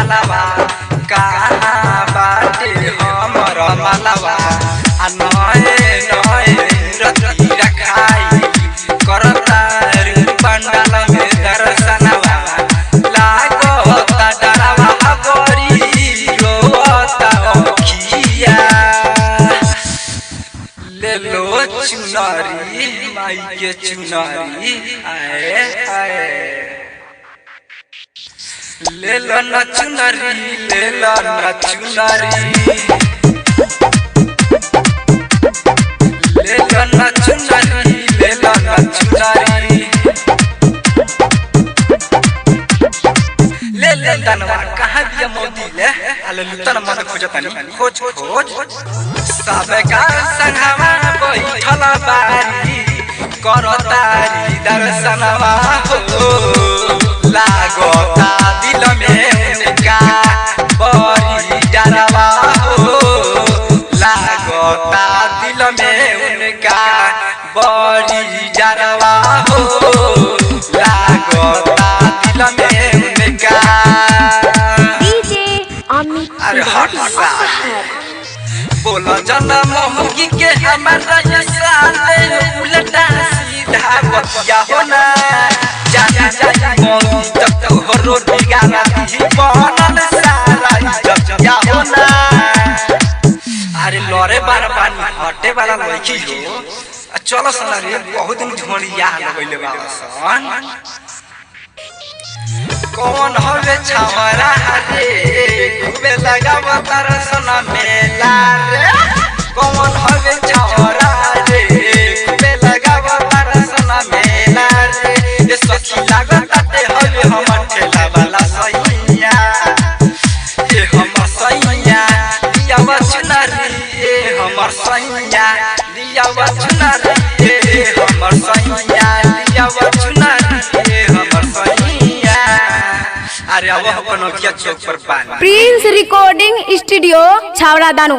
पंडालवा कहाँ बाटे हमर मालवा आ नए नए रति रखाई करता पंडाल में दर्शनवा लागता डरवा बड़ी रोता अखिया ले लो चुनरी माई के चुनरी आए आए ले लो न चुनरी ले लो न चुनरी ले लो न चुनरी ले लो न चुनरी ले ले तनवा कहाँ भी मोदी ले अले लुतन मन खोजतनी खोज खोज सब का संगवा बैठल बारी करतारी दर्शनवा हो लागता दिल में उनका बड़ी डरवा हो लागता दिल में उनका बड़ी डरवा हो लागता दिल में उनका अरे हट बोलो जन्म होगी के हमारा ये साले उल्टा सीधा बतिया होना जा जा जा मोदी जब तक हो रोटी गाना दी बनल सारा इज्जत या होना अरे लोरे बार बार हटे वाला लड़की हो चलो सना रे बहुत दिन झोड़िया लगैले बाबा सन कौन हवे छावरा रे खूबे लगाव दर्शन मेला रे कौन हवे छावरा रे खूबे लगाव दर्शन मेला रे ये सखी लागत ते हवे हमर ठेला वाला सैया ये हमर सैया लिया वचनरी ये हमर सैया लिया वचनरी ये हमर सैया लिया वचनरी ये हमर सैया अरे अब अपन चौक पर पानी प्रिंस रिकॉर्डिंग स्टूडियो छावड़ा दानो।